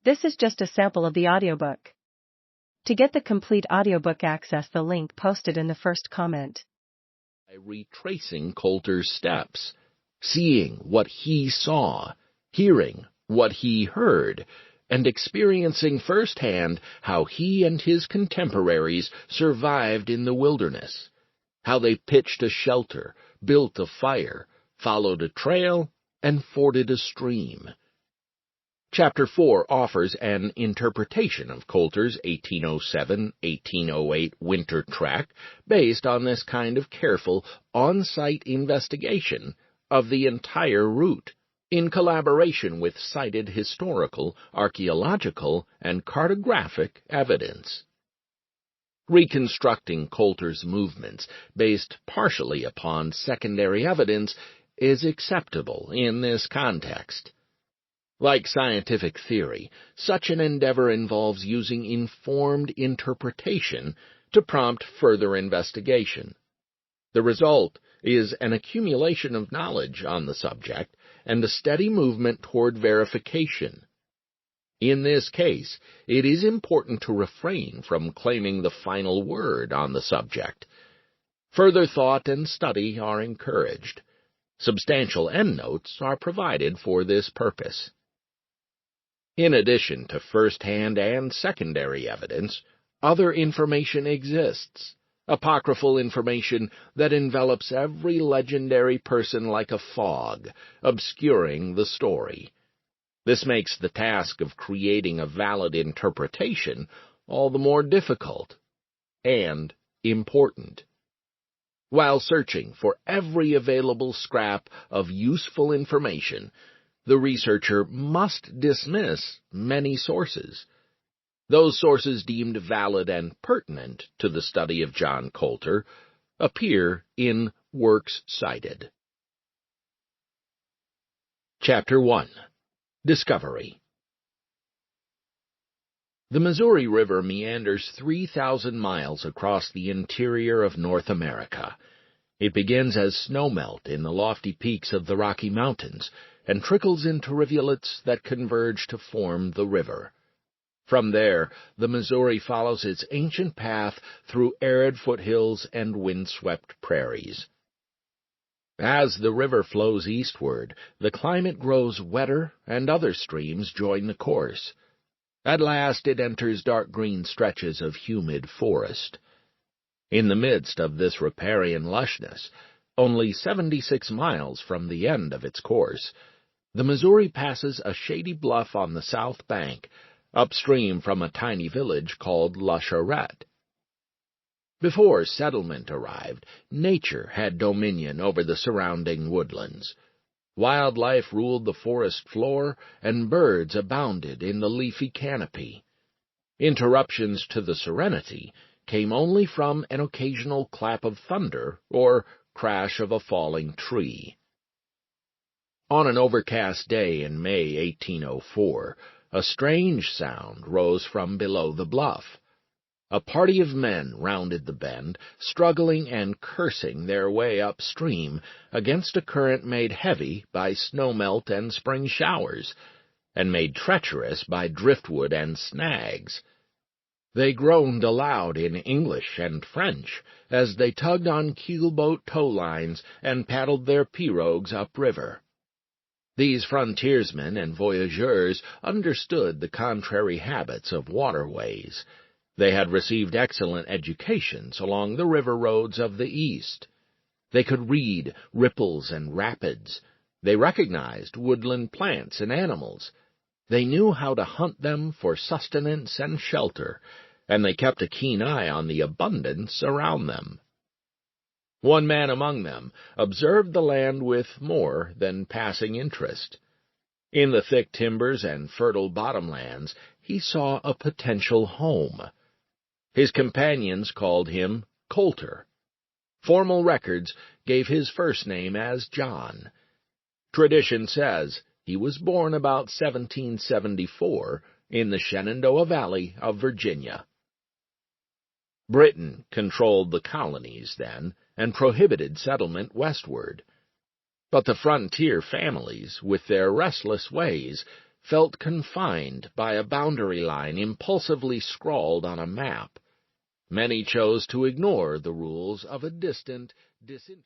This is just a sample of the audiobook. To get the complete audiobook, access the link posted in the first comment. By retracing Colter's steps, seeing what he saw, hearing what he heard, and experiencing firsthand how he and his contemporaries survived in the wilderness, how they pitched a shelter, built a fire, followed a trail, and forded a stream. Chapter 4 offers an interpretation of Colter's 1807-1808 winter trek based on this kind of careful, on-site investigation of the entire route, in collaboration with cited historical, archaeological, and cartographic evidence. Reconstructing Colter's movements based partially upon secondary evidence is acceptable in this context. Like scientific theory, such an endeavor involves using informed interpretation to prompt further investigation. The result is an accumulation of knowledge on the subject and a steady movement toward verification. In this case, it is important to refrain from claiming the final word on the subject. Further thought and study are encouraged. Substantial endnotes are provided for this purpose. In addition to first-hand and secondary evidence, other information exists, apocryphal information that envelops every legendary person like a fog, obscuring the story. This makes the task of creating a valid interpretation all the more difficult and important. While searching for every available scrap of useful information, the researcher must dismiss many sources. Those sources deemed valid and pertinent to the study of John Colter appear in works cited. Chapter 1. Discovery. The Missouri River meanders 3,000 miles across the interior of North America. It begins as snowmelt in the lofty peaks of the Rocky Mountains and trickles into rivulets that converge to form the river. From there, the Missouri follows its ancient path through arid foothills and windswept prairies. As the river flows eastward, the climate grows wetter and other streams join the course. At last it enters dark green stretches of humid forest. In the midst of this riparian lushness, only 76 miles from the end of its course, the Missouri passes a shady bluff on the south bank, upstream from a tiny village called La Charrette. Before settlement arrived, nature had dominion over the surrounding woodlands. Wildlife ruled the forest floor, and birds abounded in the leafy canopy. Interruptions to the serenity came only from an occasional clap of thunder or crash of a falling tree. On an overcast day in May 1804, a strange sound rose from below the bluff. A party of men rounded the bend, struggling and cursing their way upstream against a current made heavy by snowmelt and spring showers, and made treacherous by driftwood and snags. They groaned aloud in English and French as they tugged on keelboat tow lines and paddled their pirogues upriver. These frontiersmen and voyageurs understood the contrary habits of waterways. They had received excellent educations along the river roads of the East. They could read ripples and rapids. They recognized woodland plants and animals. They knew how to hunt them for sustenance and shelter, and they kept a keen eye on the abundance around them. One man among them observed the land with more than passing interest. In the thick timbers and fertile bottomlands he saw a potential home. His companions called him Colter. Formal records gave his first name as John. Tradition says he was born about 1774 in the Shenandoah Valley of Virginia. Britain controlled the colonies then and prohibited settlement westward. But the frontier families, with their restless ways, felt confined by a boundary line impulsively scrawled on a map. Many chose to ignore the rules of a distant, disinterested